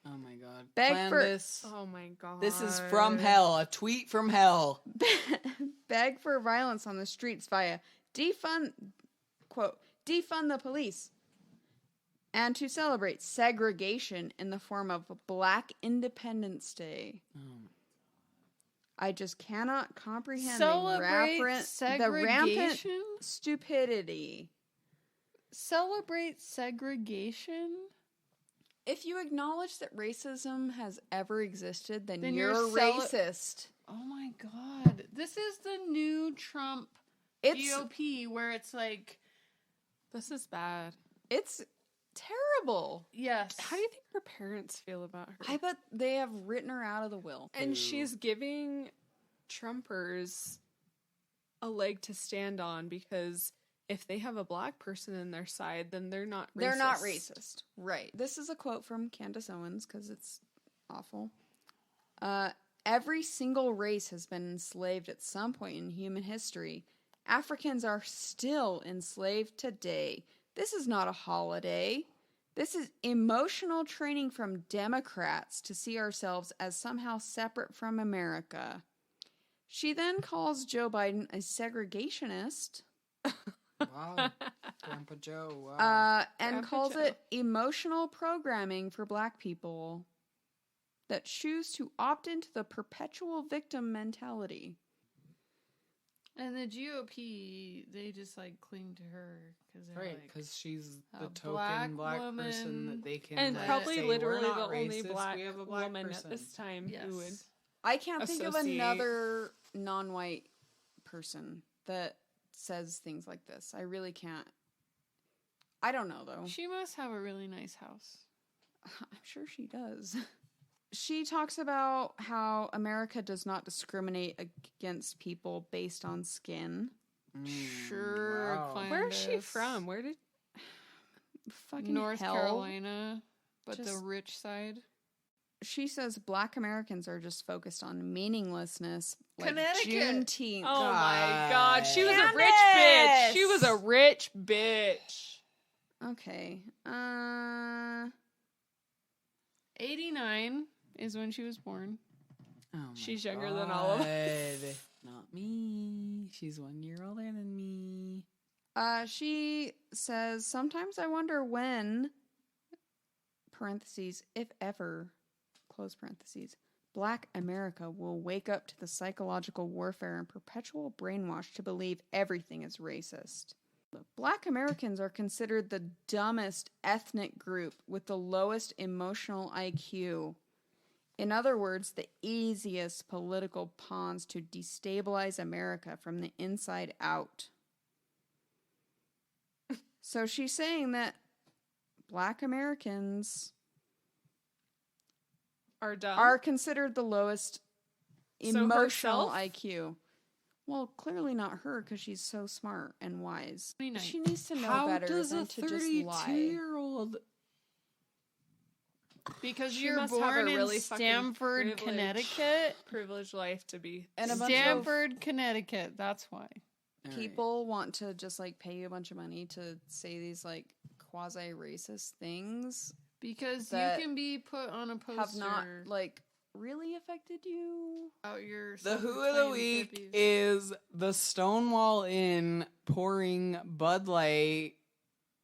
Oh my god. Beg Plan for- this. Oh my god. This is from hell. A tweet from hell. Beg for violence on the streets via defund the police, and to celebrate segregation in the form of Black Independence Day. I just cannot comprehend Celebrate the rampant segregation? stupidity. Celebrate segregation? If you acknowledge that racism has ever existed, then Then you're you're racist. Oh my god. This is the new Trump It's GOP where it's like, This is bad. it's terrible. yes. How do you think her parents feel about her? I bet they have written her out of the will. And she's giving Trumpers a leg to stand on because if they have a black person in their side, then they're not racist. They're not racist. Right. This is a quote from Candace Owens because it's awful. Every single race has been enslaved at some point in human history. Africans are still enslaved today. This is not a holiday. This is emotional training from Democrats to see ourselves as somehow separate from America. She then calls Joe Biden a segregationist. Wow. Grandpa Joe. Wow. And Grandpa calls Joe. it emotional programming for black people that choose to opt into the perpetual victim mentality. And the GOP, they just like cling to her because they're Right, like, because she's a the black token black woman. person that they can And like, probably say, literally "We're the not only racist, black we have a black woman person." at this time yes. who would. I can't think of Associate. another non-white person that says things like this. I really can't. I don't know, though. She must have a really nice house. I'm sure she does. She talks about how America does not discriminate against people based on skin. Sure. wow. Where is she Candace. from? Where did Fucking North hell. Carolina, but the Just- rich side. She says black Americans are just focused on meaninglessness, like Connecticut. Juneteenth. Oh my god, she was a rich Candace! bitch. She was a rich bitch. Okay. 89 is when she was born. Oh my She's younger than all of us. God. Not me. She's 1 year older than me. She says, sometimes I wonder when, parentheses, if ever, close parentheses, Black America will wake up to the psychological warfare and perpetual brainwash to believe everything is racist. Black Americans are considered the dumbest ethnic group with the lowest emotional IQ. In other words, the easiest political pawns to destabilize America from the inside out. So she's saying that Black Americans Are dumb. are considered the lowest So emotional herself? IQ. Well, clearly not her because she's so smart and wise. 29. She needs to know How better does than a to just lie. 32-year-old? Because She you're must have born a in really fucking Stamford, privileged- Connecticut. privileged life to be. And a bunch Stamford, Connecticut. That's why. All right. People want to just like pay you a bunch of money to say these like quasi racist things Because that you can be put on a poster. have not like really affected you. out your The Who of the self-proclaimed Week hippies. is the Stonewall Inn pouring Bud Light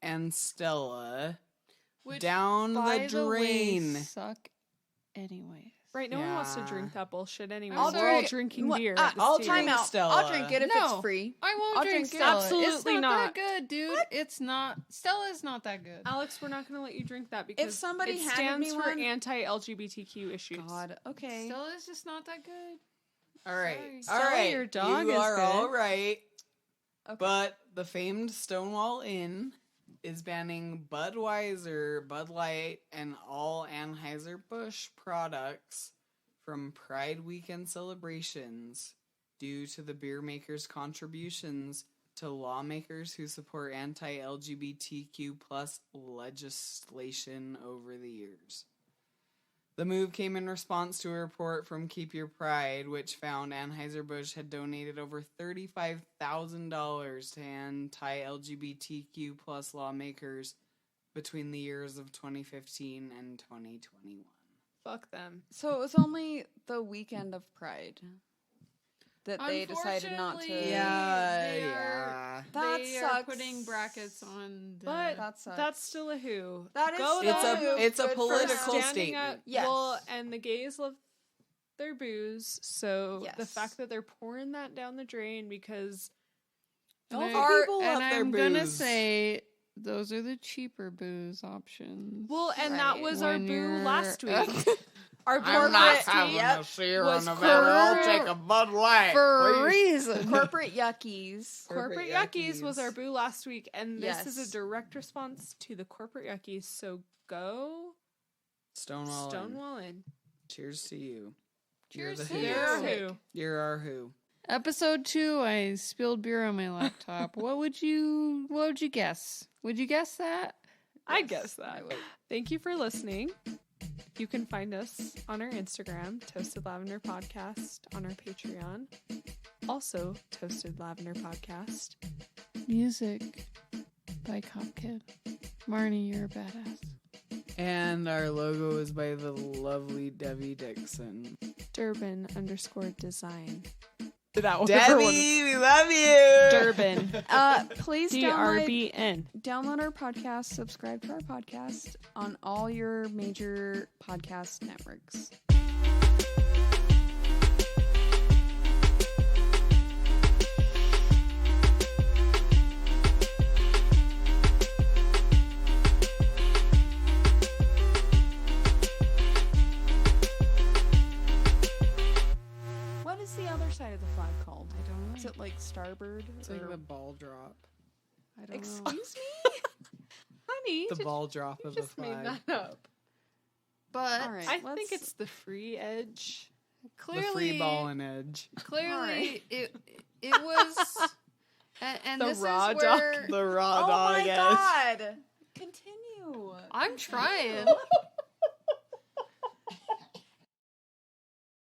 and Stella Which, down by the drain. way, suck anyways. Right, no one wants to Yeah. drink that bullshit anyway. I'll We're all drink- drinking What- beer. uh, at this I'll table. drink Time out. Stella. I'll drink it if No. it's free. I won't I'll drink drink Stella. Absolutely it's not not. that good, dude. It's not. Stella's not that good. Alex, we're not going to let you drink that because somebody it handed stands me for one- anti-LGBTQ issues. God, okay. Stella's just not that good. All right. Sorry. All Stella, right. your dog you is are good. all right. Okay. But the famed Stonewall Inn is banning Budweiser, Bud Light, and all Anheuser-Busch products from Pride Weekend celebrations due to the beer makers' contributions to lawmakers who support anti-LGBTQ plus legislation over the years. The move came in response to a report from Keep Your Pride, which found Anheuser-Busch had donated over $35,000 to anti-LGBTQ plus lawmakers between the years of 2015 and 2021. Fuck them. So it was only the weekend of Pride that they decided not to. Unfortunately, Yeah, they yeah. That they are sucks. putting brackets on the. But That sucks. that's still a who. That is Go still with a them. move. it's a Good for political them. Standing statement. up. Yes. Well, and the gays love their booze, so the Yes. fact that they're pouring that down the drain because And All I- the people and love their I'm gonna booze. say those are the cheaper booze options. well, and that Right. was our When boo you're- last week. Our I'm not corporate, having yep, a zero was in Nevada. I'll corporate- take a Bud Light. for a please. reason. corporate yuckies. Corporate Corporate Yuckies was Yuckies. our boo last week, and this is Yes. a direct response to the Corporate Yuckies. So go Stonewall. Inn. Stonewall Inn. Cheers to you. Cheers You're the to who. you. They're our Sick. who. You're our who. Episode 2, I spilled beer on my laptop. What would you guess? Would you guess that? I Yes, guess that. I would. Thank you for listening. You can find us on our Instagram, Toasted Lavender Podcast, on our Patreon, also Toasted Lavender Podcast. Music by Cop Kid. Marnie, you're a badass. And our logo is by the lovely Debbie Dixon. Durban_design. That was Debbie, we love you. Durban. Please download DRBN. our podcast, subscribe to our podcast on all your major podcast networks. What is the other side of the flag called? I don't know. Is it like starboard? It's like or- the ball drop. I don't know. Excuse me? Honey, The did ball drop you of the just made flag. that up. But All right. I let's- think it's the free edge. clearly, The free ball and edge. clearly Alright. it was. And The this raw is dog. where The raw Oh dog my edge. god! Continue. I'm trying.